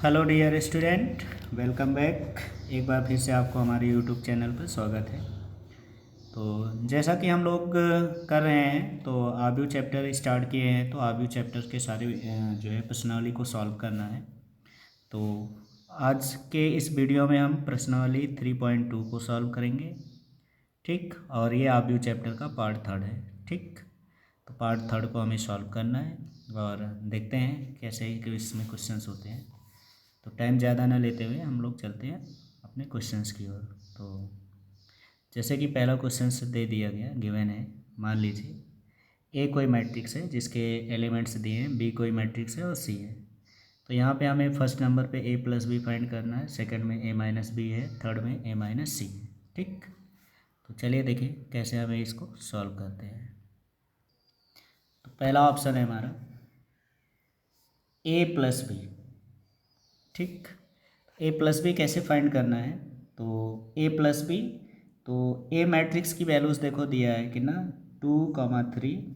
Hello dear student, welcome back. एक बार फिर से आपको हमारे यूट्यूब चैनल पर स्वागत है। तो जैसा कि हम लोग कर रहे हैं, तो आब्यू चैप्टर स्टार्ट किए हैं। तो आब्यू चैप्टर के सारे जो है प्रश्नावली को सॉल्व करना है। तो आज के इस वीडियो में हम प्रश्नावली 3.2 को सॉल्व करेंगे। ठीक, और ये आब्यू चैप्टर का पार्ट थर्ड है। ठीक, तो पार्ट थर्ड को हमें सॉल्व करना है और देखते हैं कैसे इसमें क्वेश्चंस होते हैं। तो टाइम ज़्यादा ना लेते हुए हम लोग चलते हैं अपने क्वेश्चंस की ओर। तो जैसे कि पहला क्वेश्चन दे दिया गया, गिवन है। मान लीजिए ए कोई मैट्रिक्स है जिसके एलिमेंट्स दिए हैं, बी कोई मैट्रिक्स है और सी है। तो यहाँ पे हमें फर्स्ट नंबर पे ए प्लस बी फाइंड करना है, सेकंड में ए माइनस बी है, थर्ड में ए माइनस सी है। ठीक, तो चलिए देखिए कैसे हमें इसको सॉल्व करते हैं। तो पहला ऑप्शन है हमारा ए प्लस बी। ठीक, ए प्लस बी कैसे फाइंड करना है? तो ए प्लस बी, तो ए मैट्रिक्स की वैल्यूज़ देखो दिया है कि ना 2, 3,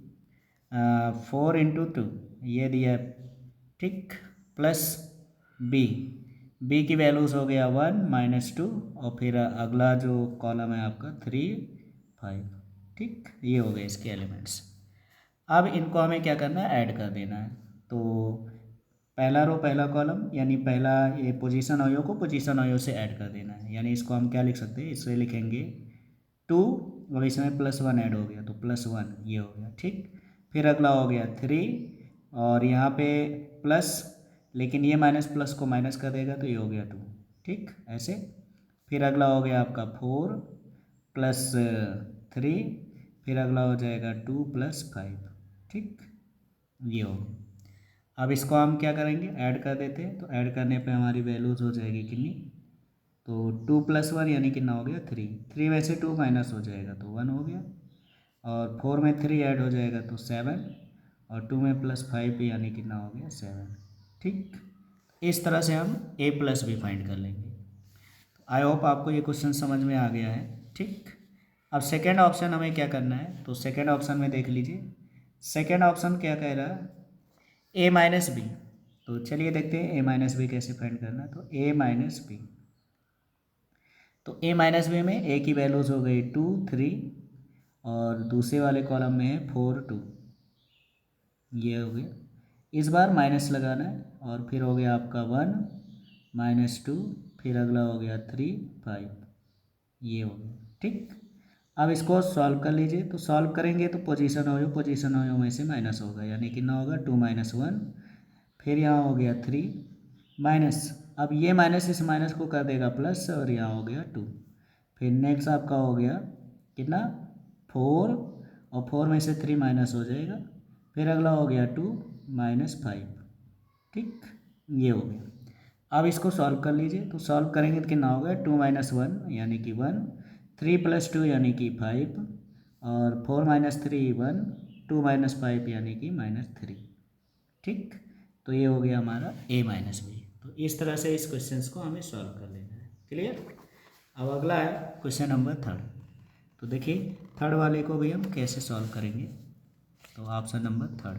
4 × 2 ये दिया है। ठीक, प्लस बी, बी की वैल्यूज़ हो गया 1, -2 और फिर अगला जो कॉलम है आपका 3, 5। ठीक, ये हो गए इसके एलिमेंट्स। अब इनको हमें क्या करना है, ऐड कर देना है। तो पहला रो पहला कॉलम यानी पहला ये पोजीशन अवयव को पोजीशन अवयव से ऐड कर देना है। यानी इसको हम क्या लिख सकते हैं, इससे लिखेंगे 2 और इसमें +1 ऐड हो गया तो +1 ये हो गया। ठीक, फिर अगला हो गया 3 और यहाँ पे प्लस, लेकिन ये माइनस प्लस को माइनस कर देगा तो ये हो गया 2। ठीक, ऐसे फिर अगला हो गया आपका 4 + 3, फिर अगला हो जाएगा 2 + 5। ठीक, ये हो गया। अब इसको हम क्या करेंगे, ऐड कर देते हैं। तो ऐड करने पे हमारी वैल्यूज़ हो जाएगी कितनी, तो 2 + 1 यानी कितना हो गया 3, 3 में से 2 माइनस हो जाएगा तो 1 हो गया, और 4 में 3 ऐड हो जाएगा तो 7, और 2 में +5 यानी कितना हो गया 7। ठीक, इस तरह से हम ए प्लस बी फाइंड कर लेंगे। आई होप आपको ये क्वेश्चन समझ में आ गया है। ठीक, अब सेकेंड ऑप्शन हमें क्या करना है, तो सेकेंड ऑप्शन में देख लीजिए। सेकेंड ऑप्शन क्या कह रहा है, ए माइनस बी। तो चलिए देखते हैं ए माइनस बी कैसे फाइंड करना है। तो ए माइनस बी, तो ए माइनस बी में ए की वैल्यूज़ हो गई 2, 3 और दूसरे वाले कॉलम में है 4, 2, ये हो गया। इस बार माइनस लगाना है और फिर हो गया आपका 1, -2, फिर अगला हो गया 3, 5, ये हो गया। ठीक, अब इसको सॉल्व कर लीजिए। तो सॉल्व करेंगे तो पोजीशन हो में से माइनस होगा, यानी कितना होगा 2 - 1, फिर यहाँ हो गया 3 माइनस, अब ये माइनस इस माइनस को कर देगा प्लस और यहाँ हो गया 2। फिर नेक्स्ट आपका हो गया कितना 4, और 4 में से 3 माइनस हो जाएगा, फिर अगला हो गया 2 - 5। ठीक, ये हो गया। अब इसको सॉल्व कर लीजिए। तो सॉल्व करेंगे तो कितना होगा 2 - 1 यानी कि 1, 3 + 2 यानी कि 5, और 4 - 3 1, 2 - 5 यानी कि -3। ठीक, तो ये हो गया हमारा ए माइनस बी। तो इस तरह से इस क्वेश्चन को हमें सॉल्व कर लेना है। क्लियर? अब अगला है क्वेश्चन नंबर थर्ड। तो देखिए थर्ड वाले को भी हम कैसे सॉल्व करेंगे। तो ऑप्शन नंबर थर्ड,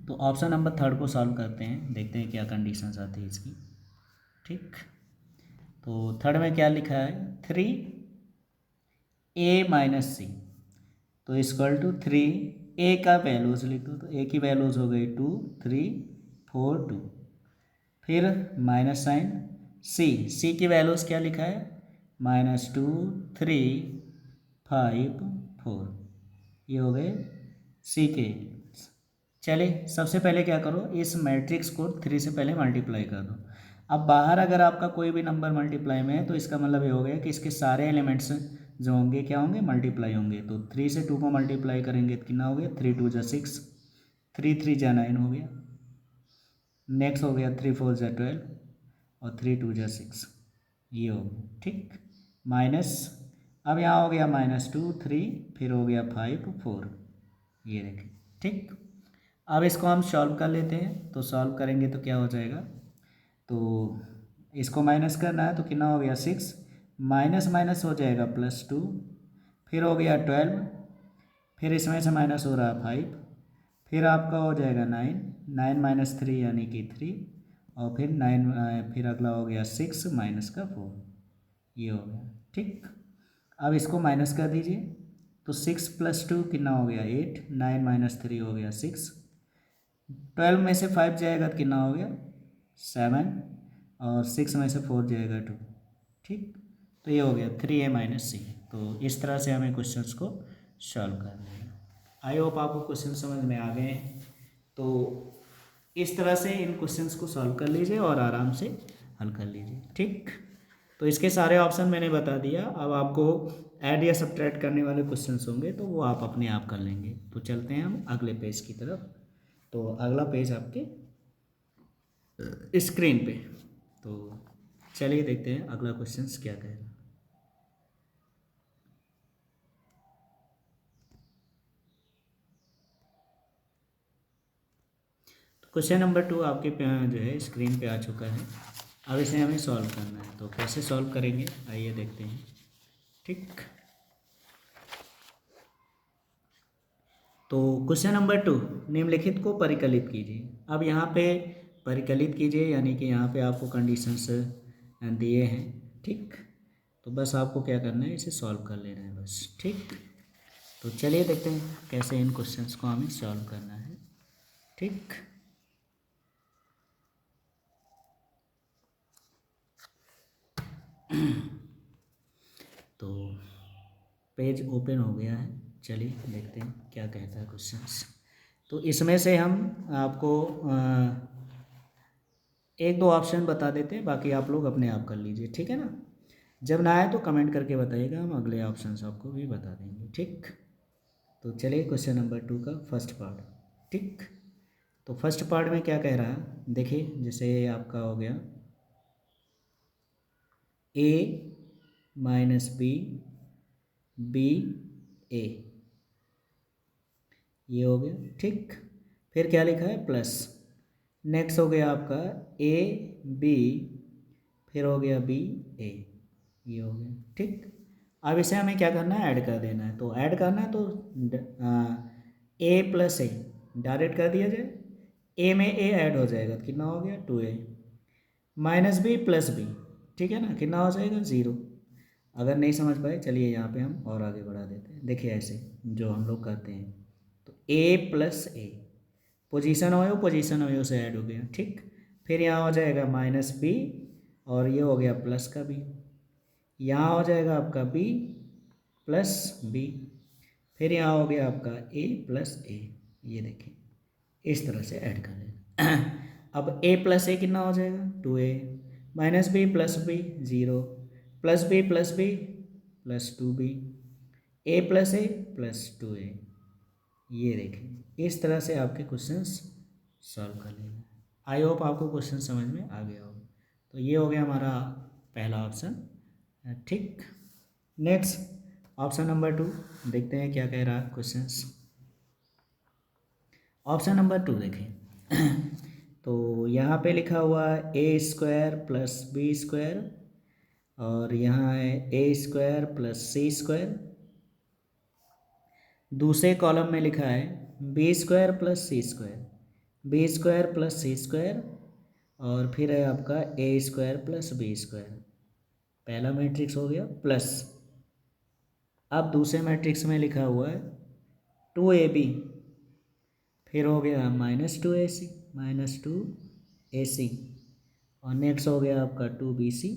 तो ऑप्शन नंबर थर्ड को सॉल्व करते हैं, देखते हैं क्या कंडीशंस आती है इसकी। ठीक, तो थर्ड में क्या लिखा है 3a - सी, तो इक्वल टू 3, ए का वैल्यूज़ लिख दो। तो ए की वैल्यूज़ हो गई 2, 3, 4, 2, फिर माइनस साइन, सी की वैल्यूज़ क्या लिखा है -2, 3, 5, 4, ये हो गए सी के। चलिए सबसे पहले क्या करो, इस मैट्रिक्स को 3 से पहले मल्टीप्लाई कर दो। अब बाहर अगर आपका कोई भी नंबर मल्टीप्लाई में है तो इसका मतलब ये हो गया कि इसके सारे एलिमेंट्स जो होंगे क्या होंगे, मल्टीप्लाई होंगे। तो 3 से 2 को मल्टीप्लाई करेंगे तो कितना हो गया 3 × 2 = 6, 3 × 3 = 9 हो गया। नेक्स्ट हो गया 3 × 4 = 12 और 3 × 2 = 6, ये हो गया। ठीक, माइनस, अब यहाँ हो गया -2, 3, फिर हो गया 5, 4, ये देखें। ठीक, अब इसको हम सॉल्व कर लेते हैं। तो सॉल्व करेंगे तो क्या हो जाएगा, तो इसको माइनस करना है तो कितना हो गया 6, माइनस माइनस हो जाएगा +2, फिर हो गया 12, फिर इसमें से माइनस हो रहा है 5, फिर आपका हो जाएगा 9, 9 माइनस 3 यानी कि 3, और फिर 9, फिर अगला हो गया 6 माइनस का 4, ये हो गया। ठीक, अब इसको माइनस कर दीजिए, तो 6 प्लस 2 कितना हो गया 8, 9 माइनस 3 हो गया 6, 12 में से 5 जाएगा तो कितना हो गया 7, और 6 में से 4 जाएगा 2। ठीक, तो ये हो गया 3a माइनस सी। तो इस तरह से हमें क्वेश्चंस को सॉल्व करना है। आई होप आपको क्वेश्चन समझ में आ गए हैं। तो इस तरह से इन क्वेश्चंस को सॉल्व कर लीजिए और आराम से हल कर लीजिए। ठीक, तो इसके सारे ऑप्शन मैंने बता दिया। अब आपको ऐड या सब्ट्रैक्ट करने वाले क्वेश्चंस होंगे तो वो आप अपने आप कर लेंगे। तो चलते हैं हम अगले पेज की तरफ। तो अगला पेज आपके स्क्रीन पे। तो चलिए देखते हैं अगला क्वेश्चंस क्या कह रहा है। क्वेश्चन नंबर 2 आपके जो है स्क्रीन पे आ चुका है। अब इसे हमें सॉल्व करना है। तो कैसे सॉल्व करेंगे आइए देखते हैं। ठीक, तो क्वेश्चन नंबर 2, निम्नलिखित को परिकलित कीजिए। अब यहाँ पे परिकलित कीजिए यानी कि यहाँ पे आपको कंडीशंस दिए हैं। ठीक, तो बस आपको क्या करना है, इसे सॉल्व कर लेना है बस। ठीक, तो चलिए देखते हैं कैसे इन क्वेश्चंस को हमें सॉल्व करना है। ठीक, तो पेज ओपन हो गया है। चलिए देखते हैं क्या कहता है क्वेश्चंस। तो इसमें से हम आपको एक दो ऑप्शन बता देते हैं, बाकी आप लोग अपने आप कर लीजिए। ठीक है ना, जब ना आए तो कमेंट करके बताइएगा, हम अगले ऑप्शंस आपको भी बता देंगे। ठीक, तो चलिए क्वेश्चन नंबर 2 का फर्स्ट पार्ट। ठीक, तो फर्स्ट पार्ट में क्या कह रहा है देखिए, जैसे आपका हो गया a माइनस बी, बी ए, ये हो गया। ठीक, फिर क्या लिखा है प्लस, नेक्स्ट हो गया आपका ए बी, फिर हो गया बी ए, ये हो गया। ठीक, अब इसे हमें क्या करना है, ऐड कर देना है। तो ऐड करना है तो ए प्लस ए डायरेक्ट कर दिया जाए, ए में ए ऐड हो जाएगा तो कितना हो गया 2a, minus B plus B, ठीक है ना, कितना हो जाएगा 0। अगर नहीं समझ पाए चलिए यहाँ पे हम और आगे बढ़ा देते हैं। देखिए ऐसे जो हम लोग करते हैं, तो a प्लस ए, पोजीशन अवयव से ऐड हो गया। ठीक, फिर यहाँ हो जाएगा माइनस बी, और ये हो गया प्लस का बी, यहाँ हो जाएगा आपका b प्लस बी, फिर यहाँ हो गया आपका a प्लस ए। ये देखिए इस तरह से ऐड कर लेना। अब a प्लस ए कितना हो जाएगा 2a, minus B plus B 0, plus B plus B plus 2b, a plus A plus 2a। ये देखें इस तरह से आपके क्वेश्चंस सॉल्व कर लेना। आई होप आपको क्वेश्चन समझ में आ गया हो। तो ये हो गया हमारा पहला ऑप्शन। ठीक, नेक्स्ट ऑप्शन नंबर 2 देखते हैं क्या कह रहा है क्वेश्चंस। ऑप्शन नंबर 2 देखें। तो यहाँ पे लिखा हुआ है A square plus B square, और यहाँ है A square plus C square. दूसरे कॉलम में लिखा है B square plus C square, B square plus C square, और फिर है आपका ए स्क्वायर प्लस बी स्क्वायर। पहला मैट्रिक्स हो गया प्लस। अब दूसरे मैट्रिक्स में लिखा हुआ है 2ab, फिर हो गया -2ac, -2ac, और नेक्स्ट हो गया आपका 2bc,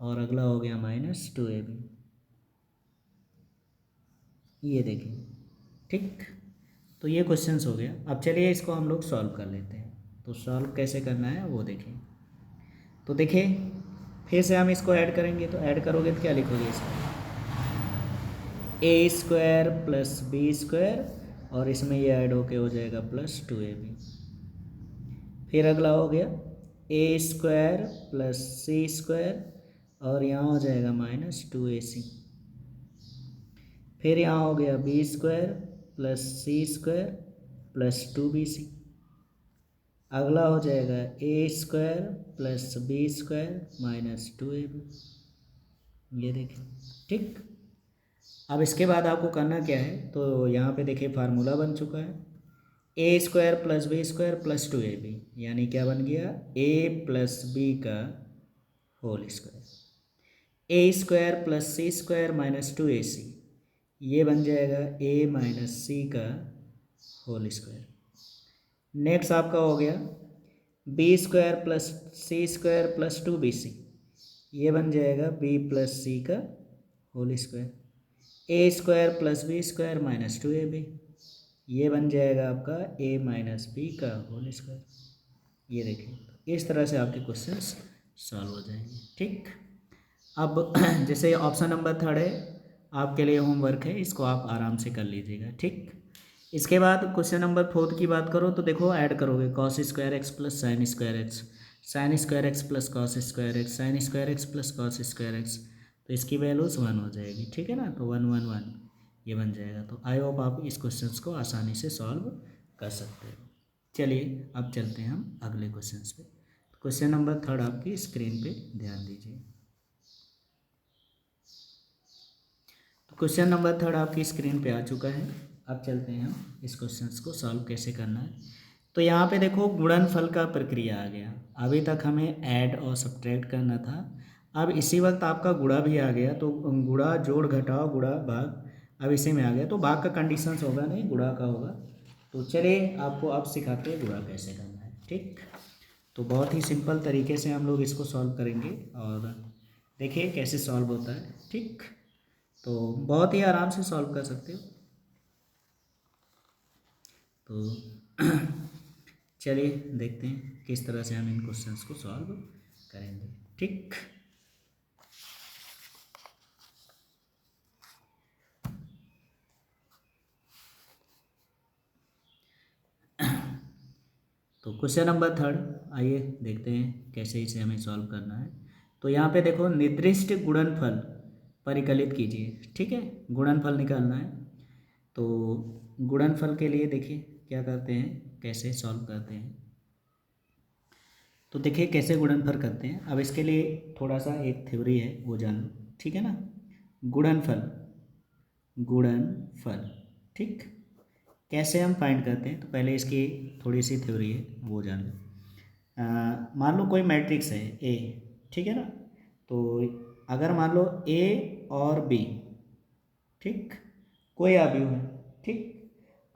और अगला हो गया -2ab। ये देखिए। ठीक, तो ये क्वेश्चंस हो गया। अब चलिए इसको हम लोग सॉल्व कर लेते हैं। तो सॉल्व कैसे करना है वो देखें। तो देखिए फिर से हम इसको ऐड करेंगे, तो ऐड करोगे तो क्या लिखोगे इसको, ए स्क्वायर प्लस बी स्क्वायर, और इसमें ये ऐड होके हो जाएगा प्लस 2ab। फिर अगला हो गया A square plus C square, और यहाँ हो जाएगा -2ac। फिर यहाँ हो गया B square plus C square plus 2bc। अगला हो जाएगा A square plus B square -2ab। ये देखें। ठीक, अब इसके बाद आपको करना क्या है, तो यहाँ पे देखिए फार्मूला बन चुका है, A square plus B square plus 2ab, यानी क्या बन गया, ए प्लस बी का whole square, A square plus C square minus 2ac, ये बन जाएगा ए माइनस सी का होल स्क्वायर। नेक्स्ट आपका हो गया B square plus C square plus 2bc, ये बन जाएगा बी प्लस सी का whole square, A square plus B square minus 2ab, ये बन जाएगा आपका ए माइनस बी का होल स्क्वायर। ये देखिए इस तरह से आपके क्वेश्चंस सॉल्व हो जाएंगे। ठीक, अब जैसे ऑप्शन नंबर 3 है आपके लिए होमवर्क है, इसको आप आराम से कर लीजिएगा। ठीक, इसके बाद क्वेश्चन नंबर 4 की बात करो तो देखो ऐड करोगे cos square x plus sine square x, sine square x plus cos square x, sine square x plus cos square x, तो इसकी वैल्यूज 1 हो जाएगी। ठीक है ना, तो 1 1 1 ये बन जाएगा। तो आई होप आप इस क्वेश्चंस को आसानी से सॉल्व कर सकते हो। चलिए अब चलते हैं हम अगले क्वेश्चंस पे। क्वेश्चन नंबर 3 आपकी स्क्रीन पे ध्यान दीजिए। तो क्वेश्चन नंबर 3 आपकी स्क्रीन पे आ चुका है। अब चलते हैं हम इस क्वेश्चंस को सॉल्व कैसे करना है। तो यहाँ पे देखो गुणनफल का प्रक्रिया आ गया। अभी तक हमें ऐड और सब्ट्रैक्ट करना था, अब इसी वक्त आपका गुणा भी आ गया। तो गुणा जोड़ घटाओ गुणा भाग अब इसी में आ गया। तो भाग का कंडीशंस होगा नहीं, गुणा का होगा। तो चलिए आपको अब सिखाते हैं गुणा कैसे करना है। ठीक, तो बहुत ही सिंपल तरीके से हम लोग इसको सॉल्व करेंगे और देखिए कैसे सॉल्व होता है। ठीक, तो बहुत ही आराम से सॉल्व कर सकते हो। तो चलिए देखते हैं किस तरह से हम इन क्वेश्चंस को सॉल्व करेंगे। ठीक, तो क्वेश्चन नंबर 3 आइए देखते हैं कैसे इसे हमें सॉल्व करना है। तो यहाँ पे देखो निर्दिष्ट गुणनफल परिकलित कीजिए। ठीक है, गुणनफल निकालना है। तो गुणनफल के लिए देखिए क्या करते हैं, कैसे सॉल्व करते हैं। तो देखिए कैसे गुणनफल करते हैं। अब इसके लिए थोड़ा सा एक थ्योरी है वो जान लो। ठीक है ना, गुणनफल, गुणनफल। ठीक, कैसे हम फाइंड करते हैं, तो पहले इसकी थोड़ी सी थ्योरी है वो जान लो। मान लो कोई मैट्रिक्स है ए, ठीक है ना, तो अगर मान लो ए और बी, ठीक, कोई अवयव है। ठीक,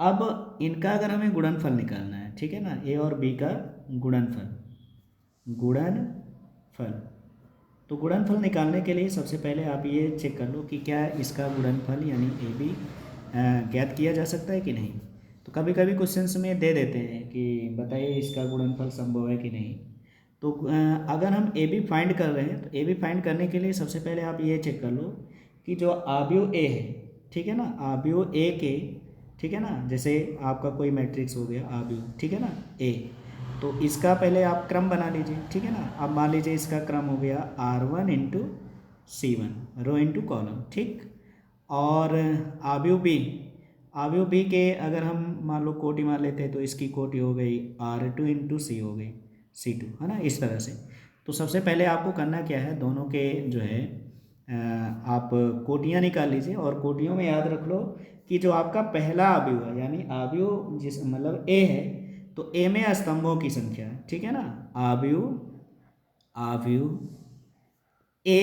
अब इनका अगर हमें गुणनफल निकालना है, ठीक है ना, ए और बी का गुणनफल, गुणनफल। तो गुणनफल निकालने के लिए सबसे पहले आप ये चेक कर लो कि क्या इसका गुणनफल यानी ए बी ज्ञात किया जा सकता है कि नहीं। तो कभी कभी क्वेश्चंस में दे देते हैं कि बताइए इसका गुणनफल संभव है कि नहीं। तो अगर हम ए बी फाइंड कर रहे हैं तो ए बी फाइंड करने के लिए सबसे पहले आप ये चेक कर लो कि जो अवयव ए है, ठीक है ना, अवयव ए के, ठीक है ना, जैसे आपका कोई मैट्रिक्स हो गया अवयव, ठीक है ना, ए, तो इसका पहले आप क्रम बना लीजिए। ठीक है ना, अब मान लीजिए इसका क्रम हो गया R1 into C1 rho into column. ठीक, और अवयव बी, अवयव बी के अगर हम मान लो कोटि मान लेते हैं तो इसकी कोटि हो गई R2 इंटू सी हो गई C2, है ना, इस तरह से। तो सबसे पहले आपको करना क्या है, दोनों के जो है आप कोटियाँ निकाल लीजिए और कोटियों में याद रख लो कि जो आपका पहला अवयव है यानी अवयव जिस मतलब ए है, तो ए में स्तंभों की संख्या है। ठीक है ना, अवयव, अवयव ए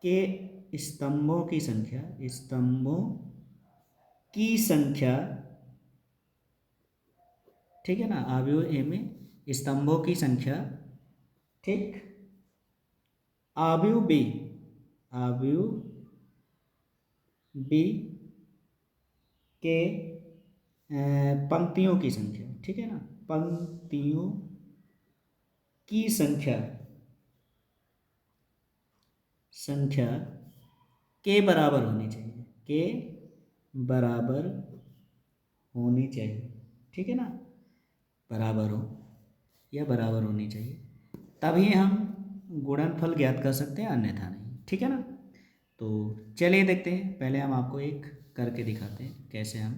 के स्तंभों की संख्या, स्तंभों की संख्या, ठीक है ना, अवयव ए में स्तंभों की संख्या। ठीक, अवयव बी, अवयव बी के पंक्तियों की संख्या। ठीक है ना, पंक्तियों की संख्या, संख्या के बराबर होनी चाहिए, के बराबर होनी चाहिए। ठीक है ना, बराबर हो या बराबर होनी चाहिए, तभी हम गुणनफल ज्ञात कर सकते हैं, अन्यथा नहीं। ठीक है ना, तो चलिए देखते हैं, पहले हम आपको एक करके दिखाते हैं कैसे हम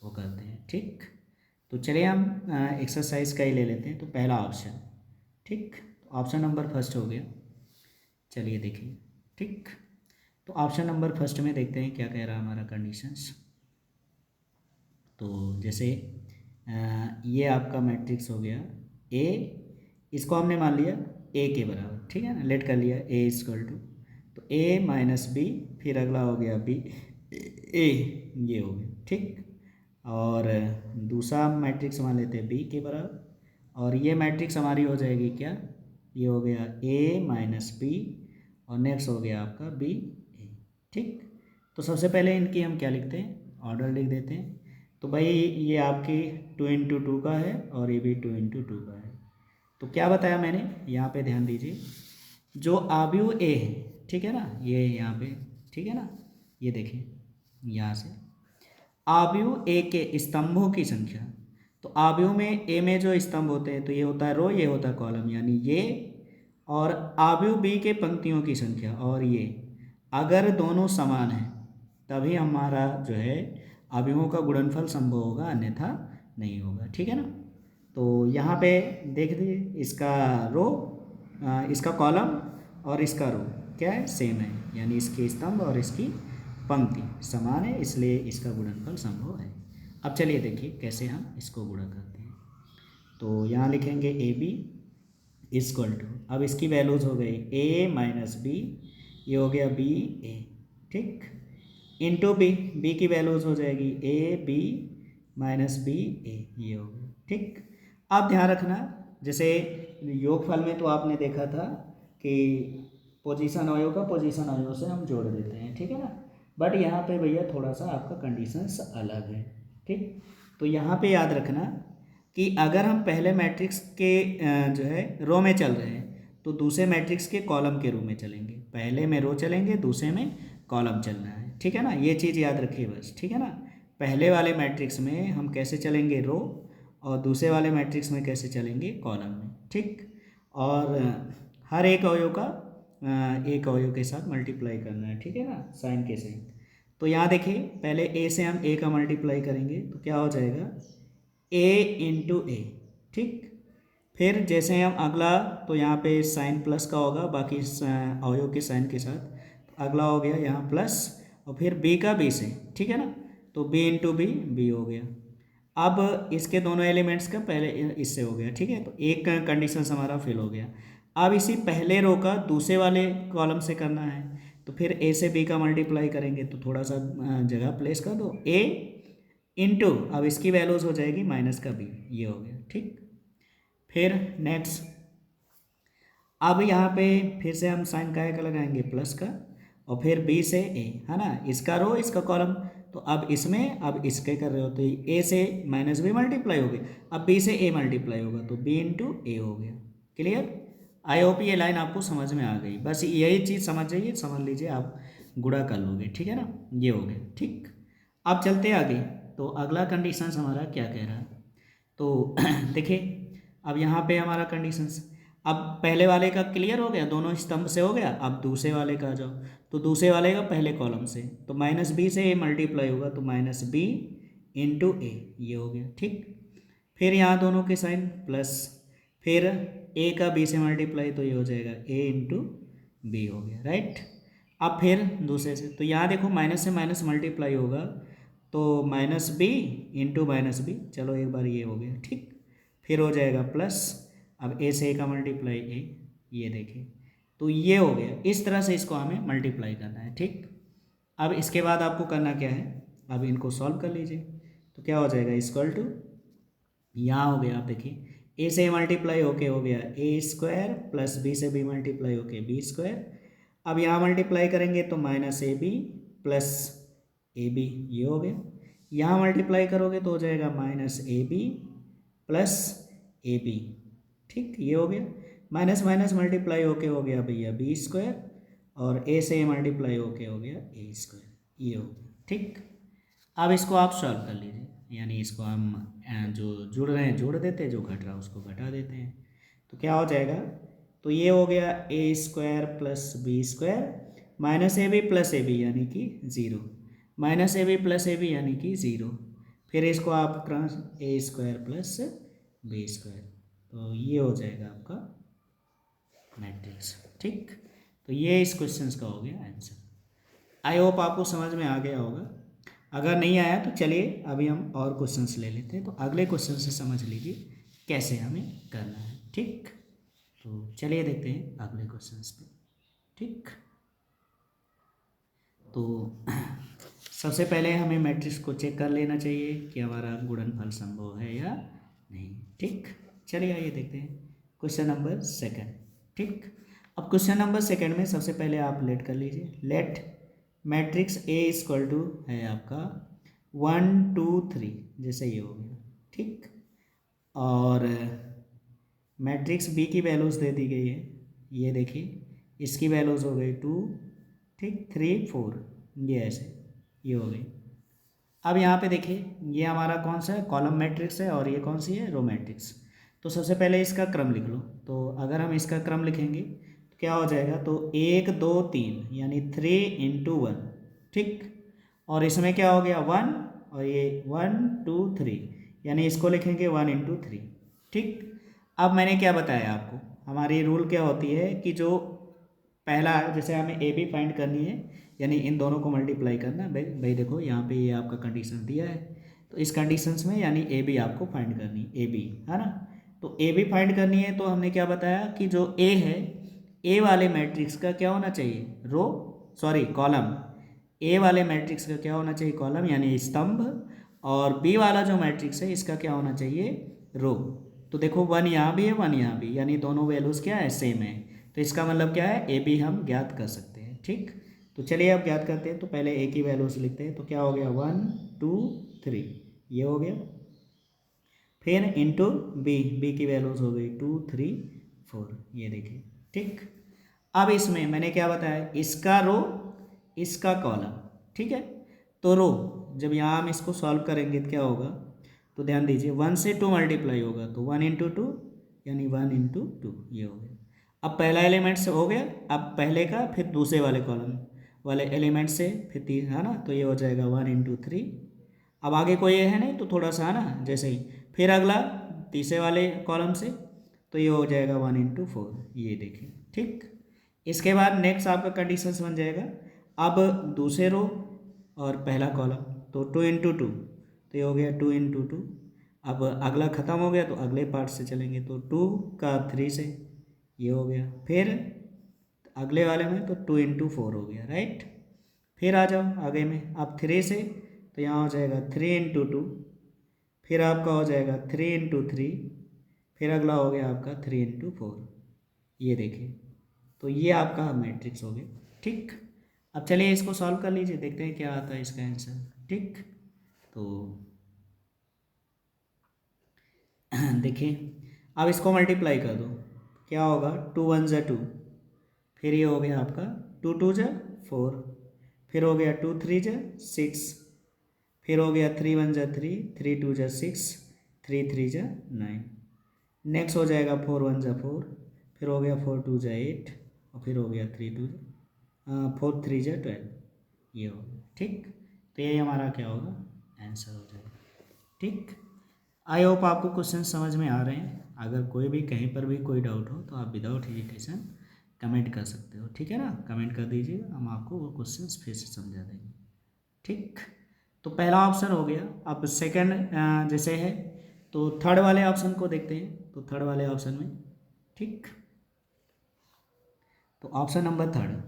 वो करते हैं। ठीक, तो चलिए हम एक्सरसाइज का ही ले लेते हैं। तो पहला ऑप्शन, ठीक, ऑप्शन नंबर फर्स्ट हो गया। चलिए देखिए। ठीक, तो ऑप्शन नंबर फर्स्ट में देखते हैं क्या कह रहा है हमारा कंडीशंस। तो जैसे ये आपका मैट्रिक्स हो गया ए, इसको हमने मान लिया ए के बराबर, ठीक है ना, लेट कर लिया ए इक्वल टू, तो ए माइनस बी, फिर अगला हो गया बी ए, ये हो गया ठीक। और दूसरा मैट्रिक्स मान लेते हैं बी के बराबर, और ये मैट्रिक्स हमारी हो जाएगी क्या, ये हो गया ए माइनस बी, और नेक्स्ट हो गया आपका बी ए, ठीक। तो सबसे पहले इनकी हम क्या लिखते हैं, ऑर्डर लिख देते हैं। तो भाई ये आपकी 2 इंटू 2 का है और ये भी 2 इंटू 2 का है। तो क्या बताया मैंने, यहाँ पे ध्यान दीजिए, जो आव्यूह ए है, ठीक है ना, ये यहाँ पे, ठीक है ना, ये देखिए यहाँ से आव्यूह ए के स्तंभों की संख्या। तो आव्यूह में ए में जो स्तंभ होते हैं, तो ये होता है रो, ये होता है कॉलम, यानी ये, और आव्यूह बी के पंक्तियों की संख्या और ये, अगर दोनों समान हैं तभी हमारा जो है अवयवों का गुणनफल संभव होगा, अन्यथा नहीं होगा, ठीक है ना। तो यहाँ पे देख दीजिए, इसका रो, इसका कॉलम और इसका रो क्या है, सेम है, यानी इसके स्तंभ और इसकी पंक्ति समान है, इसलिए इसका गुणनफल संभव है। अब चलिए देखिए कैसे हम इसको गुणा करते हैं। तो यहाँ लिखेंगे ए बी इक्वल टू, अब इसकी वैल्यूज हो गई ए माइनस बी, ये हो गया बी ए, ठीक, इंटू बी, बी की वैल्यूज हो जाएगी ए बी माइनस बी ए, ये हो गया ठीक। अब ध्यान रखना, जैसे योगफल में तो आपने देखा था कि पोजीशन अवयव का पोजीशन अवयव से हम जोड़ देते हैं, ठीक है ना, बट यहाँ पे भैया थोड़ा सा आपका कंडीशंस अलग है, ठीक। तो यहाँ पे याद रखना कि अगर हम पहले मैट्रिक्स के जो है रो में चल रहे हैं, तो दूसरे मैट्रिक्स के कॉलम के रूप में चलेंगे, पहले में रो चलेंगे, दूसरे में कॉलम चलना है, ठीक है ना, ये चीज़ याद रखिए बस, ठीक है ना। पहले वाले मैट्रिक्स में हम कैसे चलेंगे, रो, और दूसरे वाले मैट्रिक्स में कैसे चलेंगे, कॉलम में, ठीक। और हर एक अवयव का एक अवयव के साथ मल्टीप्लाई करना है, ठीक है ना, साइन के साइन। तो यहाँ देखिए पहले ए से हम ए का मल्टीप्लाई करेंगे, तो क्या हो जाएगा ए इंटू ए, ठीक। फिर जैसे हम अगला, तो यहाँ पे साइन प्लस का होगा, बाकी अवयव के साइन के साथ, अगला हो गया यहाँ प्लस, और फिर बी का बी से, ठीक है ना, तो बी इंटू बी, बी हो गया। अब इसके दोनों एलिमेंट्स का पहले इससे हो गया, ठीक है, तो एक कंडीशन हमारा फिल हो गया। अब इसी पहले रो का दूसरे वाले कॉलम से करना है, तो फिर ए से बी का मल्टीप्लाई करेंगे, तो थोड़ा सा जगह प्लेस कर दो, ए इंटू, अब इसकी वैल्यूज हो जाएगी माइनस का बी, ये हो गया ठीक। फिर नेक्स्ट, अब यहाँ पे फिर से हम साइन का लगाएंगे प्लस का, और फिर बी से ए, है ना, इसका रो इसका कॉलम, तो अब इसमें अब इसके कर रहे हो, तो ए से माइनस बी मल्टीप्लाई हो गई, अब बी से ए मल्टीप्लाई होगा, तो बी इंटू ए हो गया। क्लियर, आई होप ये लाइन आपको समझ में आ गई, बस यही चीज़ समझ जाइए, समझ लीजिए, आप गुणा कर लोगे, ठीक है ना, ये हो गया ठीक। अब चलते आगे, तो अगला कंडीशन हमारा क्या कह रहा है, तो देखिए अब यहाँ पे हमारा कंडीशंस, अब पहले वाले का क्लियर हो गया, दोनों स्तंभ से हो गया, अब दूसरे वाले का जाओ, तो दूसरे वाले का पहले कॉलम से, तो माइनस बी से ए मल्टीप्लाई होगा, तो माइनस बी इंटू ए, ये हो गया ठीक। फिर यहाँ दोनों के साइन प्लस, फिर ए का बी से मल्टीप्लाई, तो ये हो जाएगा ए इंटू बी हो गया, राइट। अब फिर दूसरे से, तो यहाँ देखो माइनस से माइनस मल्टीप्लाई होगा, तो minus B into minus B, चलो एक बार ये हो गया ठीक। फिर हो जाएगा प्लस, अब ए से ए का मल्टीप्लाई ए, ये देखिए, तो ये हो गया, इस तरह से इसको हमें मल्टीप्लाई करना है ठीक। अब इसके बाद आपको करना क्या है, अब इनको सॉल्व कर लीजिए, तो क्या हो जाएगा इक्वल टू, यहाँ हो गया, आप देखिए ए से मल्टीप्लाई होके हो गया ए स्क्वायर, प्लस बी से बी मल्टीप्लाई होके बी स्क्वायर, अब यहाँ मल्टीप्लाई करेंगे तो minus A B plus A B, ये हो गया। यहाँ मल्टीप्लाई करोगे तो हो जाएगा minus A B plus A B, ठीक, ये हो गया। माइनस माइनस मल्टीप्लाई होके हो गया भैया बी स्क्वायर, और ए से ए मल्टीप्लाई होके हो गया ए स्क्वायर, ये हो गया ठीक। अब इसको आप सॉल्व कर लीजिए, यानी इसको हम जो जुड़ रहे हैं जोड़ देते हैं, जो घट रहा है उसको घटा देते हैं, तो क्या हो जाएगा, तो ये हो गया A square plus B square minus A B plus A B, यानी कि zero, minus A B plus A B यानी कि ज़ीरो, फिर इसको आप cross A square plus B square, तो ये हो जाएगा आपका मैट्रिक्स ठीक। तो ये इस क्वेश्चन का हो गया आंसर। आई होप आपको समझ में आ गया होगा। अगर नहीं आया तो चलिए अभी हम और क्वेश्चंस ले लेते हैं। तो अगले क्वेश्चन से समझ लीजिए कैसे हमें करना है। ठीक, तो चलिए देखते हैं अगले क्वेश्चंस पे। ठीक, तो सबसे पहले हमें मैट्रिक्स को चेक कर लेना चाहिए कि हमारा गुणनफल संभव है या नहीं। ठीक, चलिए आइए देखते हैं क्वेश्चन नंबर सेकंड। ठीक, अब क्वेश्चन नंबर सेकंड में सबसे पहले आप लेट कर लीजिए। Let matrix A equal to है आपका 1 2 3, जैसे ये हो गया। ठीक, और मैट्रिक्स बी की वैल्यूज़ दे दी गई है, ये देखिए इसकी वैल्यूज़ हो गई 2, ठीक, 3 4, ये ऐसे ये हो गई। अब यहाँ पे देखिए ये हमारा कौन सा है, कॉलम मैट्रिक्स है, और ये कौन सी है, रो मैट्रिक्स। तो सबसे पहले इसका क्रम लिख लो। तो अगर हम इसका क्रम लिखेंगे तो क्या हो जाएगा, तो 1 2 3 यानी 3 × 1। ठीक, और इसमें क्या हो गया 1, और ये 1 2 3 यानी इसको लिखेंगे 1 × 3। ठीक, अब मैंने क्या बताया आपको, हमारी रूल क्या होती है कि जो पहला, जैसे हमें ए बी फाइंड करनी है, यानी इन दोनों को मल्टीप्लाई करना। भाई देखो यहाँ पे ये आपका कंडीशन दिया है, तो इस कंडीशंस में यानी ए बी आपको फाइंड करनी है, ए बी है ना। तो ए बी फाइंड करनी है, तो हमने क्या बताया कि जो ए है, ए वाले मैट्रिक्स का क्या होना चाहिए, रो, सॉरी कॉलम। ए वाले मैट्रिक्स का क्या होना चाहिए, कॉलम यानी स्तंभ, और बी वाला जो मैट्रिक्स है इसका क्या होना चाहिए, रो। तो देखो 1 यहाँ भी है 1 यहाँ भी, यानी दोनों वैल्यूज़ क्या है, सेम है। तो इसका मतलब क्या है, ए बी हम ज्ञात कर सकते हैं। ठीक, तो चलिए अब ज्ञात करते हैं। तो पहले ए की वैल्यूज लिखते हैं। तो क्या हो गया 1 2 3, ये हो गया। फिर इंटू बी, बी की वैल्यूज हो गई 2 3 4, ये देखिए। ठीक, अब इसमें मैंने क्या बताया, इसका रो इसका कॉलम। ठीक है, तो रो जब यहाँ हम इसको सॉल्व करेंगे तो क्या होगा, तो ध्यान दीजिए 1 से 2 मल्टीप्लाई होगा, तो 1 × 2 यानी 1 × 2, ये हो गया। अब पहला एलिमेंट से हो गया, अब पहले का फिर दूसरे वाले कॉलम वाले एलिमेंट से फिर तीन, है ना, तो ये हो जाएगा 1 × 3। अब आगे कोई है नहीं तो थोड़ा सा, है ना, जैसे ही फिर अगला तीसरे वाले कॉलम से, तो ये हो जाएगा 1 × 4, ये देखिए। ठीक, इसके बाद नेक्स्ट आपका कंडीशंस बन जाएगा, अब दूसरे रो और पहला कॉलम, तो 2 × 2, तो ये हो गया 2 × 2। अब अगला ख़त्म हो गया तो अगले पार्ट से चलेंगे, तो 2 का 3 से, ये हो गया। फिर अगले वाले में तो 2 × 4 हो गया, राइट। फिर आ जाओ आगे में, अब 3 से, तो यहाँ हो जाएगा 3 × 2, फिर आपका हो जाएगा 3 × 3, फिर अगला हो गया आपका 3 × 4, ये देखिए। तो ये आपका मैट्रिक्स हो गया। ठीक, अब चलिए इसको सॉल्व कर लीजिए, देखते हैं क्या आता है इसका आंसर। ठीक, तो देखिए अब इसको मल्टीप्लाई कर दो, क्या होगा 2 1 × 2, फिर ये हो गया आपका 2 2 × 4, फिर हो गया 2 3 × 6, फिर हो गया 3 1 × 3, 3 2 × 6, 3 3 × 9। नेक्स्ट हो जाएगा 4 1 × 4, फिर हो गया 4 2 × 8, और फिर हो गया 4 3 × 12, ये हो गया। ठीक, तो ये हमारा क्या होगा, आंसर हो जाएगा। ठीक, आई होप आपको क्वेश्चन समझ में आ रहे हैं। अगर कोई भी कहीं पर भी कोई डाउट हो तो आप विदाउट हेजिटेशन कमेंट कर सकते हो। ठीक है ना, कमेंट कर दीजिएगा, हम आपको वो क्वेश्चंस फिर से समझा देंगे। ठीक, तो पहला ऑप्शन हो गया। अब सेकंड जैसे है, तो थर्ड वाले ऑप्शन को देखते हैं। तो थर्ड वाले ऑप्शन में, ठीक, तो option number third,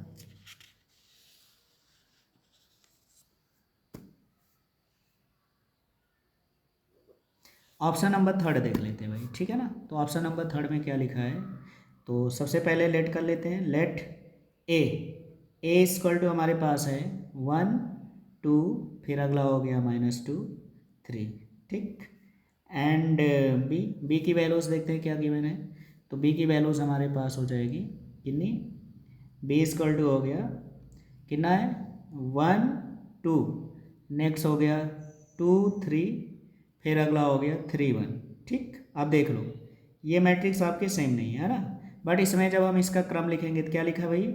option number third देख लेते हैं भाई। ठीक है ना, तो ऑप्शन नंबर थर्ड में क्या लिखा है, तो सबसे पहले लेट कर लेते हैं। लेट ए इक्वल टू हमारे पास है 1 2, फिर अगला हो गया -2 3। ठीक, एंड बी की वैल्यूज़ देखते हैं क्या गिवन है। तो बी की वैल्यूज़ हमारे पास हो जाएगी कितनी, बी इक्वल टू हो गया कितना है 1 2, नेक्स्ट हो गया 2 3, फिर अगला हो गया 3 1। ठीक, अब देख लो ये मैट्रिक्स आपके सेम नहीं है ना, बट इसमें जब हम इसका क्रम लिखेंगे तो क्या लिखा भाई,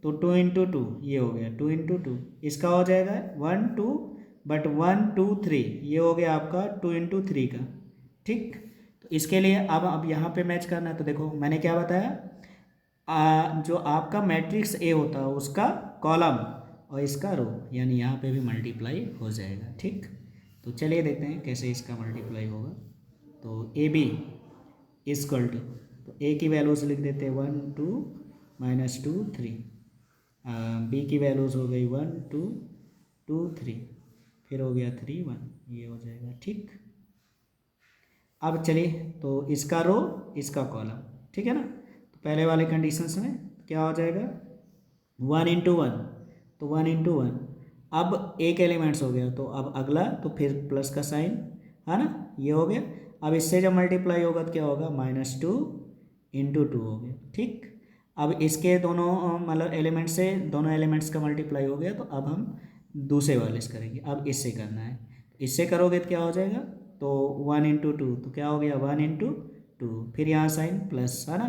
तो 2 × 2, ये हो गया 2 × 2, इसका हो जाएगा 1 2, बट 1 2 3, ये हो गया आपका 2 × 3 का। ठीक, तो इसके लिए अब यहाँ पे मैच करना है। तो देखो मैंने क्या बताया, जो आपका मैट्रिक्स ए होता है उसका कॉलम और इसका रो, यानी यहाँ पे भी मल्टीप्लाई हो जाएगा। ठीक, तो चलिए देखते हैं कैसे इसका मल्टीप्लाई होगा। तो ए बी इजक्वल टू, तो ए की वैल्यूज लिख देते हैं 1 2 -2 3, बी की वैल्यूज हो गई 1 2 2 3, फिर हो गया 3 1, ये हो जाएगा। ठीक, अब चलिए तो इसका रो इसका कॉलम, ठीक है ना। तो पहले वाले कंडीशंस में क्या हो जाएगा 1 × 1, तो 1 × 1, अब एक एलिमेंट्स हो गया, तो अब अगला तो फिर प्लस का साइन है ना, ये हो गया। अब इससे जब मल्टीप्लाई होगा तो क्या होगा -2 × 2 हो गया। ठीक, अब इसके दोनों मतलब एलिमेंट से दोनों एलिमेंट्स का मल्टीप्लाई हो गया, तो अब हम दूसरे वाले से करेंगे। अब इससे करना है, इससे करोगे तो क्या हो जाएगा, तो 1 × 2, तो क्या हो गया 1 × 2, फिर यहाँ साइन प्लस है ना,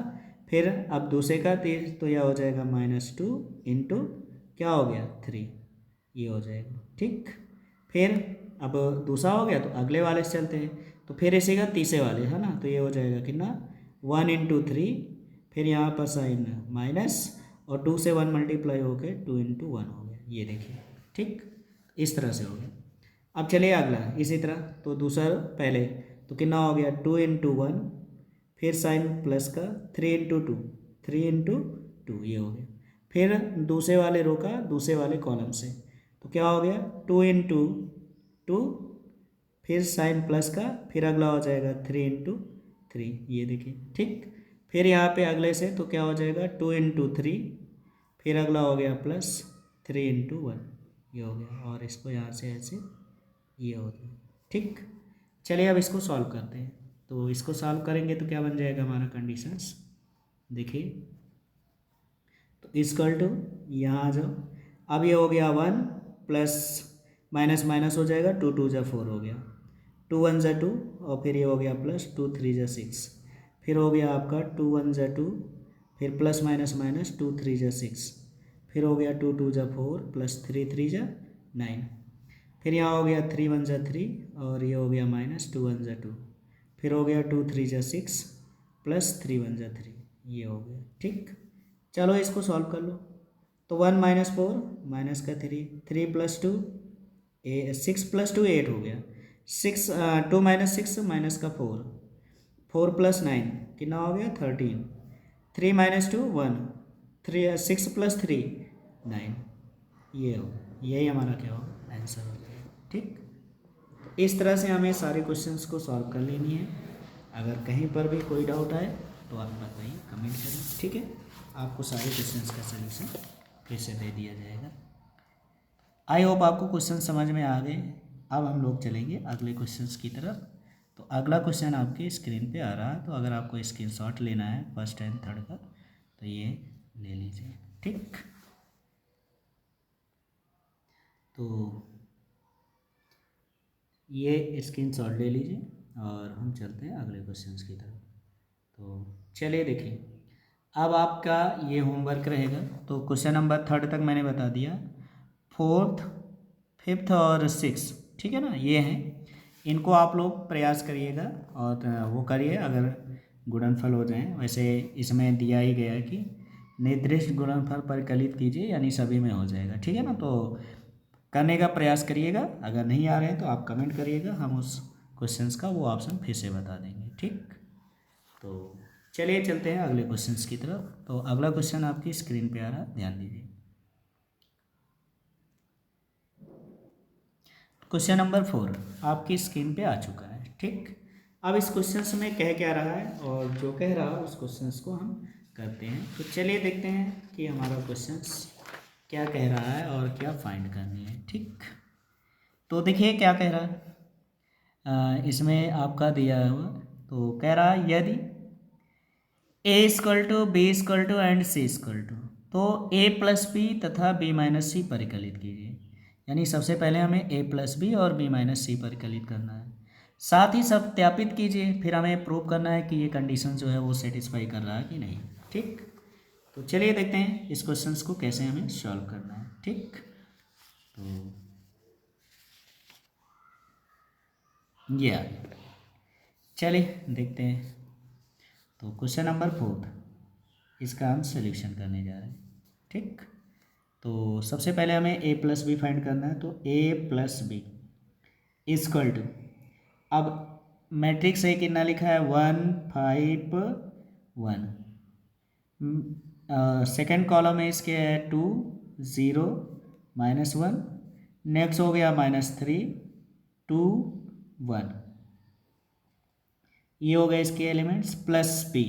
फिर अब दूसरे का तीर, तो यह हो जाएगा -2 × क्या हो गया 3, ये हो जाएगा। ठीक, फिर अब दूसरा हो गया तो अगले वाले से चलते हैं, तो फिर इसी का तीसरे वाले है ना, तो ये हो जाएगा कितना 1 × 3, फिर यहाँ पर साइन माइनस और 2 से 1 मल्टीप्लाई हो गए 2 × 1 हो गया, ये देखिए। ठीक, इस तरह से हो गया। अब चलिए अगला इसी तरह, तो दूसरा पहले तो कितना हो गया 2 × 1, फिर साइन प्लस का 3 × 2, 3 × 2, ये हो गया। फिर दूसरे वाले रो का दूसरे वाले कॉलम से, तो क्या हो गया 2 × 2, फिर साइन प्लस का, फिर अगला हो जाएगा 3 × 3, ये देखिए। ठीक, फिर यहाँ पे अगले से तो क्या हो जाएगा 2 × 3, फिर अगला हो गया प्लस 3 × 1, ये हो गया। और इसको यहाँ से ऐसे ये हो गया। ठीक, चलिए अब इसको सॉल्व करते हैं। तो इसको सॉल्व करेंगे तो क्या बन जाएगा हमारा कंडीशंस, देखिए। तो इक्वल टू यहाँ आ जाओ, अब ये हो गया 1 प्लस माइनस माइनस हो जाएगा 2 2 जा 4 हो गया, 2 1 जा 2, और फिर ये हो गया प्लस 2 3 जा 6, फिर हो गया आपका 2 1 जा 2, फिर प्लस माइनस माइनस 2 3 जा 6, फिर हो गया 2 2 जा 4 प्लस 3 3 जा 9, फिर यहाँ हो गया 3 1 जा 3, और ये हो गया -2 1 जा 2, फिर हो गया 2 3 जा 6 प्लस 3 1 जा 3, ये हो गया। ठीक, चलो इसको सॉल्व कर लो। तो 1 - 4 माइनस का 3, 3 + 2 6 + 2 8 हो गया, 6 2 - 6 माइनस का 4, 4 + 9 कितना हो गया 13, 3 - 2 1, 3 6 + 3 9, ये हो, यही हमारा क्या होगा आंसर हो जाएगा। ठीक, इस तरह से हमें सारे क्वेश्चंस को सॉल्व कर लेनी है। अगर कहीं पर भी कोई डाउट आए तो आप बताइए, कमेंट करें। ठीक है, आपको सारे क्वेश्चंस का सलूशन फिर से दे दिया जाएगा। आई होप आपको क्वेश्चन समझ में आ गए। अब हम लोग चलेंगे अगले क्वेश्चंस की तरफ। तो अगला क्वेश्चन आपके स्क्रीन पे आ रहा है, तो अगर आपको स्क्रीनशॉट लेना है फर्स्ट एंड थर्ड का तो ये ले लीजिए। ठीक, तो ये स्क्रीनशॉट ले लीजिए और हम चलते हैं अगले क्वेश्चंस की तरफ। तो चलिए देखिए, अब आपका ये होमवर्क रहेगा। तो क्वेश्चन नंबर 3 तक मैंने बता दिया, 4th 5th और 6th, ठीक है ना, ये हैं। इनको आप लोग प्रयास करिएगा और वो करिए अगर गुणनफल हो जाएं। वैसे इसमें दिया ही गया है कि निर्दिष्ट गुणनफल परिकलित कीजिए, यानी सभी में हो जाएगा। ठीक है ना, तो करने का प्रयास करिएगा। अगर नहीं आ रहे हैं तो आप कमेंट करिएगा, हम उस क्वेश्चंस का वो ऑप्शन फिर से बता देंगे। ठीक, तो चलिए चलते हैं अगले क्वेश्चंस की तरफ। तो अगला क्वेश्चन आपकी स्क्रीन पे आ रहा है, ध्यान दीजिए। क्वेश्चन नंबर 4 आपकी स्क्रीन पे आ चुका है। ठीक, अब इस क्वेश्चन में कह क्या रहा है और जो कह रहा है उस क्वेश्चन को हम करते हैं। तो चलिए देखते हैं कि हमारा क्वेश्चन क्या कह रहा है और क्या फाइंड करनी है। ठीक, तो देखिए क्या कह रहा है, इसमें आपका दिया हुआ, तो कह रहा है यदि A = B = एंड C = तो A + B तथा B - C परिकलित कीजिए। यानी सबसे पहले हमें A + B और B - C परिकलित करना है, साथ ही सत्यापित कीजिए, फिर हमें प्रूव करना है कि ये कंडीशन जो है वो सेटिस्फाई कर रहा है कि नहीं। ठीक, तो चलिए देखते हैं इस क्वेश्चन को कैसे हमें सॉल्व करना है। ठीक, तो ये चलिए देखते हैं। तो क्वेश्चन नंबर 4 इसका हम सॉल्यूशन करने जा रहे हैं। ठीक, तो सबसे पहले हमें ए प्लस बी फाइंड करना है, तो ए प्लस बी इक्वल टू, अब मैट्रिक्स ए कितना लिखा है 1 5 1, सेकेंड कॉलम में इसके है 2 0 -1, नेक्स्ट हो गया -3 2 1, ये हो गए इसके एलिमेंट्स प्लस बी,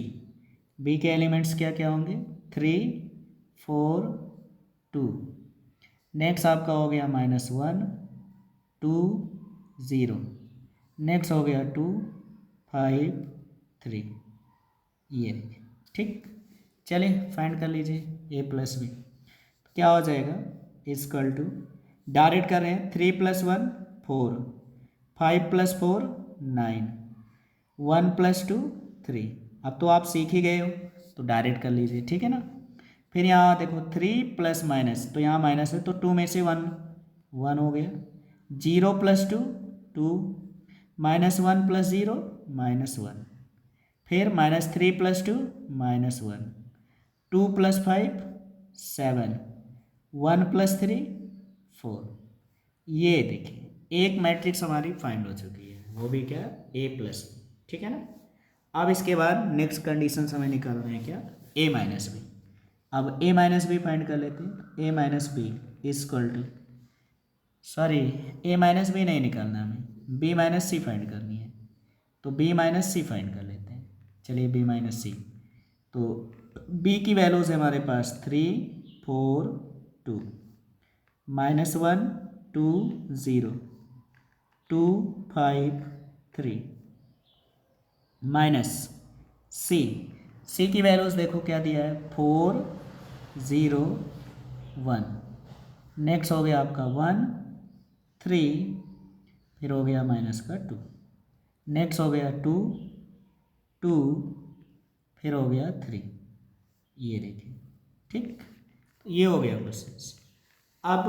बी के एलिमेंट्स क्या क्या होंगे 3 4 2, नेक्स्ट आपका हो गया -1 2 0, नेक्स्ट हो गया 2 5 3, ये ठीक। चलिए फाइंड कर लीजिए ए प्लस बी, क्या हो जाएगा इक्वल टू, डायरेक्ट कर रहे हैं 3 + 1 4, 5 + 4 9, 1 + 2 3, अब तो आप सीख ही गए हो तो डायरेक्ट कर लीजिए, ठीक है ना। फिर यहाँ देखो 3 प्लस माइनस, तो यहाँ माइनस है तो 2 में से 1 1 हो गया, 0 + 2 2, -1 + 0 -1, फिर -3 + 2 -1, 2 + 5 7, 1 + 3 4, ये देखिए एक मैट्रिक्स हमारी फाइंड हो चुकी है, वो भी क्या ए प्लस, ठीक है ना। अब इसके बाद नेक्स्ट कंडीशन हमें निकालना है क्या ए माइनस बी, अब ए माइनस बी फाइंड कर लेते हैं, A minus B equal to, sorry A minus B नहीं निकालना हमें, बी माइनस सी फाइंड करनी है, तो बी माइनस सी फाइंड कर लेते हैं। चलिए बी माइनस सी, तो बी की वैल्यूज है हमारे पास 3 4 2, -1 2 0 2 5 3, माइनस सी, सी की वैल्यूज देखो क्या दिया है 4 0 1, नेक्स्ट हो गया आपका 1 3, फिर हो गया माइनस का 2, नेक्स्ट हो गया 2 2, फिर हो गया 3, ये देखिए ठीक, तो ये हो गया क्वेश्चन। अब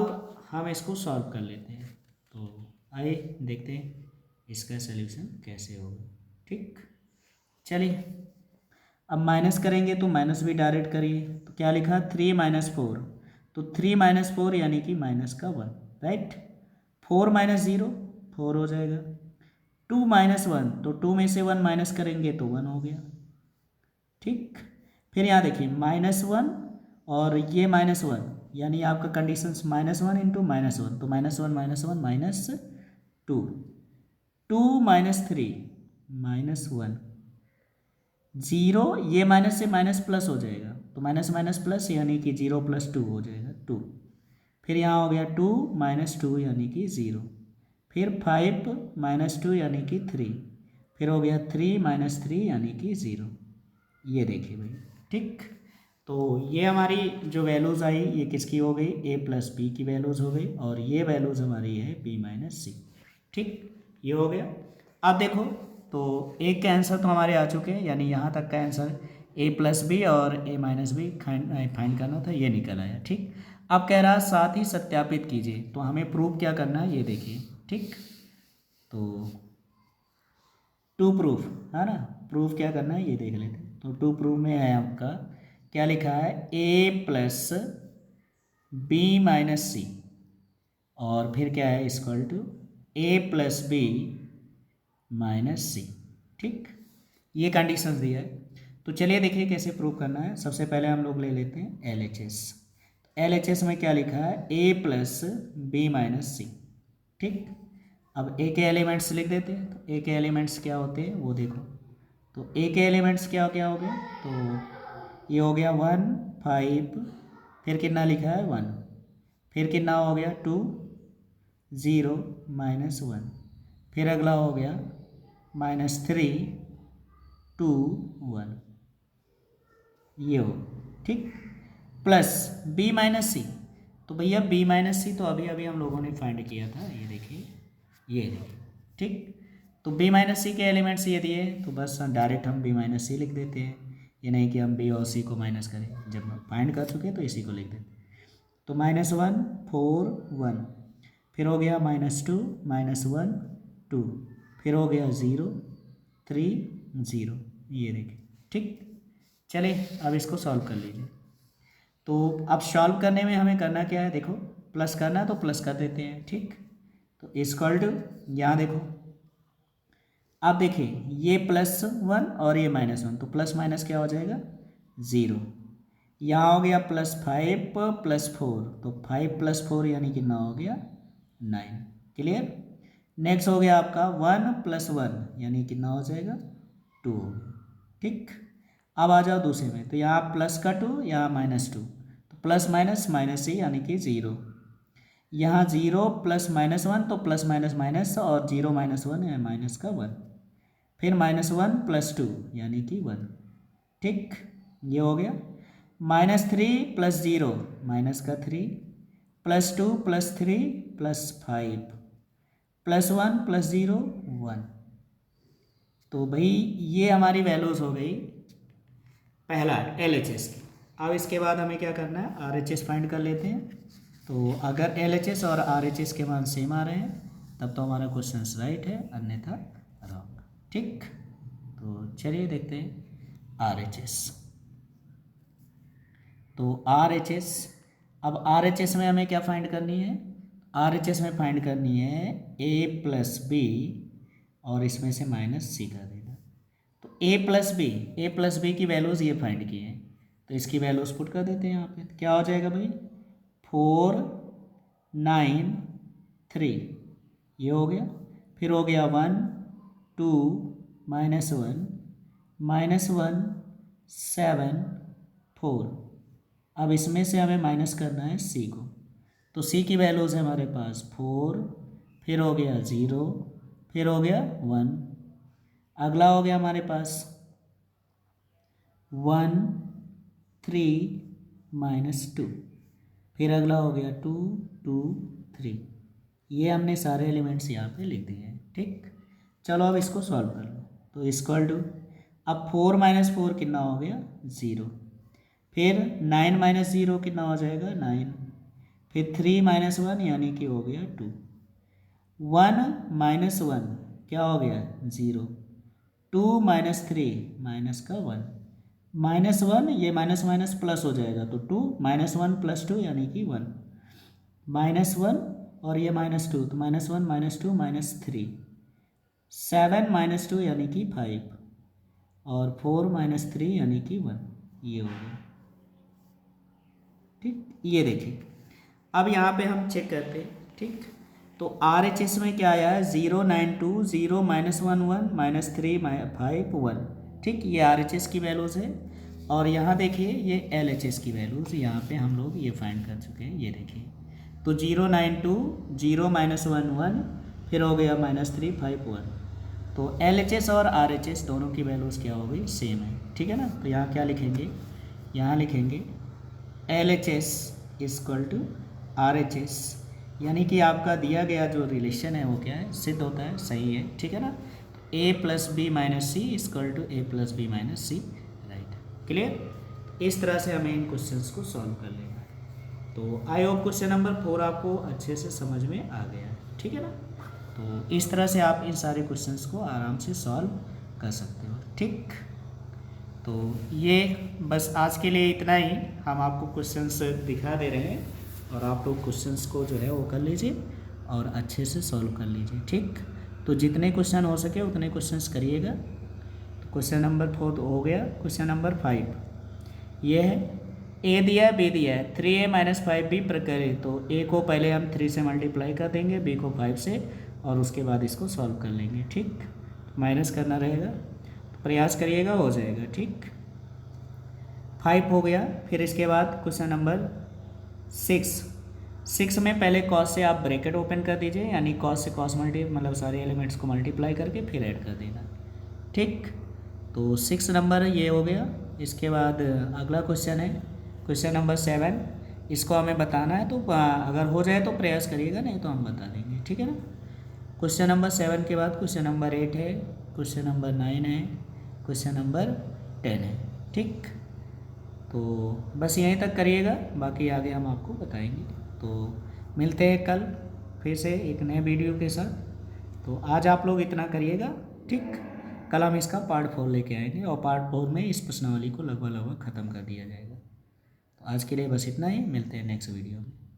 हम इसको सॉल्व कर लेते हैं, तो आइए देखते हैं इसका सलूशन कैसे होगा, ठीक। चलिए अब माइनस करेंगे तो माइनस भी डायरेक्ट करिए, तो क्या लिखा 3 - 4, तो 3 - 4 यानी कि माइनस का 1, राइट। 4 - 0 4 हो जाएगा, 2 - 1, तो 2 में से 1 माइनस करेंगे तो 1 हो गया, ठीक। फिर यहाँ देखिए -1 और ये -1, यानी आपका कंडीशंस -1 × -1, तो -1 -1 -2, 2 - 3 -1, 0, ये माइनस से माइनस प्लस हो जाएगा, तो माइनस माइनस प्लस यानी कि 0 + 2 हो जाएगा 2, फिर यहाँ हो गया 2 - 2 यानी कि 0, फिर 5 - 2 यानी कि 3, फिर हो गया 3 - 3 यानी कि 0, ये देखिए भाई, ठीक। तो ये हमारी जो वैल्यूज़ आई ये किसकी हो गई ए प्लस बी की वैल्यूज़ हो गई, और ये वैल्यूज़ हमारी है बी माइनस सी, ठीक, ये हो गया। अब देखो तो एक का आंसर तो हमारे आ चुके हैं, यानी यहाँ तक का आंसर ए प्लस बी और ए माइनस बी फाइंड करना था, ये निकल आया, ठीक। अब कह रहा है साथ ही सत्यापित कीजिए, तो हमें प्रूफ क्या करना है ये देखिए, ठीक। तो टू प्रूफ है ना, प्रूफ क्या करना है ये देख लेते हैं। तो टू प्रूफ में है आपका क्या लिखा है A plus B minus C, और फिर क्या है equal to A plus B minus C, ठीक। ये कंडीशंस दिया है, तो चलिए देखिए कैसे प्रूव करना है। सबसे पहले हम लोग ले लेते हैं L H S, L H S में क्या लिखा है A plus B minus C, ठीक। अब ए के एलिमेंट्स लिख देते हैं, तो ए के एलिमेंट्स क्या होते हैं वो देखो, तो ए के एलिमेंट्स क्या क्या हो गए, तो ये हो गया 1 5, फिर कितना लिखा है 1, फिर कितना हो गया 2 0 -1, फिर अगला हो गया -3 2 1, ये हो, ठीक। प्लस बी माइनस सी, तो भैया बी माइनस सी तो अभी अभी हम लोगों ने फाइंड किया था, ये देखिए ये देखिए, ठीक। तो बी माइनस सी के एलिमेंट्स ये दिए, तो बस डायरेक्ट हम बी माइनस सी लिख देते हैं, ये नहीं कि हम बी और सी को माइनस करें, जब हम फाइंड कर चुके तो इसी को लिख देते। तो -1 4 1, फिर हो गया -2 -1 2, फिर हो गया 0 3 0, ये देखिए, ठीक। चलिए अब इसको सॉल्व कर लीजिए, तो अब सॉल्व करने में हमें करना क्या है, देखो प्लस करना है तो प्लस कर देते हैं, ठीक। तो इक्वल टू यहाँ देखो, अब देखिए ये +1 और ये -1, तो प्लस माइनस क्या हो जाएगा 0। यहाँ हो गया +5 +4, तो 5 + 4 यानी कितना हो गया 9। क्लियर। नेक्स्ट हो गया आपका 1 + 1 यानी कितना हो जाएगा 2 हो गया, ठीक। अब आ जाओ दूसरे में, तो यहाँ प्लस का 2, यहाँ -2, तो प्लस माइनस माइनस ही यानी कि 0। यहाँ 0 + -1 तो प्लस माइनस माइनस, और 0 -1 है माइनस का 1, फिर -1 + 2 यानी कि 1, ठीक। ये हो गया -3 + 0 माइनस का 3, +2 + 3 + 5 +1 + 0 1। तो भाई ये हमारी वैल्यूज़ हो गई पहला LHS की। अब इसके बाद हमें क्या करना है, RHS फाइंड कर लेते हैं। तो अगर LHS और RHS के मान सेम आ रहे हैं तब तो हमारा क्वेश्चन राइट है, अन्यथा रॉन्ग, ठीक। तो चलिए देखते हैं RHS। तो RHS, अब RHS में हमें क्या फाइंड करनी है, RHS में फाइंड करनी है A + B और इसमें से -C कर देना। तो A + B की वैल्यूज़ ये फाइंड किए हैं, तो इसकी वैल्यूज़ पुट कर देते हैं यहाँ पे। क्या हो जाएगा भाई 4 9 3, ये हो गया। फिर हो गया 1 2 -1 -1 7 4। अब इसमें से हमें माइनस करना है C को, तो C की वैल्यूज़ है हमारे पास 4, फिर हो गया 0, फिर हो गया 1। अगला हो गया हमारे पास 1 3 -2, फिर अगला हो गया 2 2 3। ये हमने सारे एलिमेंट्स यहाँ पे लिख दिए हैं, ठीक। चलो अब इसको सॉल्व कर लो। तो इक्वल टू, अब 4 - 4 कितना हो गया 0, फिर 9 - 0 कितना हो जाएगा 9, फिर 3 - 1 यानी कि हो गया 2, 1 - 1 क्या हो गया 0, 2 - 3 माइनस का 1, -1 ये माइनस माइनस प्लस हो जाएगा, तो 2 -1 + 2 यानी कि 1, -1 और ये -2, तो -1 -2 -3, 7 - 2 यानी कि 5, और 4 - 3 यानी कि 1, ये हो गया, ठीक। ये देखिए अब यहाँ पे हम चेक करते हैं, ठीक। तो RHS में क्या आया है 0 9 2 0 -1 1 -3 5 1, ठीक। ये RHS की वैल्यूज़ है। और यहाँ देखिए ये LHS की वैल्यूज़ यहाँ पे हम लोग ये फाइंड कर चुके हैं, ये देखिए। तो 0 9 2 0 -1 1, फिर हो गया -3 5 1। तो LHS और RHS दोनों की वैल्यूज़ क्या हो गई सेम है, ठीक है ना। तो यहाँ क्या लिखेंगे, यहाँ लिखेंगे LHS = RHS, यानी कि आपका दिया गया जो रिलेशन है वो क्या है, सिद्ध होता है, सही है, ठीक है ना। A + B - C = A + B - C, right. Clear. इस तरह से हमें इन क्वेश्चंस को सॉल्व कर लेना है। तो आई होप क्वेश्चन नंबर 4 आपको अच्छे से समझ में आ गया है, ठीक है ना। तो इस तरह से आप इन सारे क्वेश्चंस को आराम से सॉल्व कर सकते हो, ठीक। तो ये बस आज के लिए इतना ही, हम आपको क्वेश्चंस दिखा दे रहे हैं और आप लोग क्वेश्चंस को जो है वो कर लीजिए और अच्छे से सॉल्व कर लीजिए, ठीक। तो जितने क्वेश्चन हो सके उतने क्वेश्चंस करिएगा। तो क्वेश्चन नंबर 4 तो हो गया। क्वेश्चन नंबर 5 ये है, A दिया है B दिया है, 3A - 5B प्रकरण। तो A को पहले हम 3 से मल्टीप्लाई कर देंगे, B को 5 से, और उसके बाद इसको सॉल्व कर लेंगे, ठीक। माइनस करना रहेगा, प्रयास करिएगा, हो जाएगा, ठीक। 5 हो गया। फिर इसके बाद क्वेश्चन नंबर 6 में पहले कॉस से आप ब्रैकेट ओपन कर दीजिए, यानी कॉस से कॉस मतलब सारे एलिमेंट्स को मल्टीप्लाई करके फिर ऐड कर देना, ठीक। तो 6 नंबर ये हो गया। इसके बाद अगला क्वेश्चन है क्वेश्चन नंबर 7। इसको हमें बताना है, तो अगर हो जाए तो प्रयास करिएगा, नहीं तो हम बता देंगे, ठीक है ना। क्वेश्चन नंबर 7 के बाद क्वेश्चन नंबर 8 है, क्वेश्चन नंबर 9 है, क्वेश्चन नंबर 10 है, ठीक। तो बस यहीं तक करिएगा, बाकी आगे हम आपको बताएंगे। तो मिलते हैं कल फिर से एक नए वीडियो के साथ। तो आज आप लोग इतना करिएगा, ठीक। कल हम इसका पार्ट 4 लेके आएंगे और पार्ट 4 में इस प्रश्नावली को लगभग ख़त्म कर दिया जाएगा। तो आज के लिए बस इतना ही, मिलते हैं नेक्स्ट वीडियो में।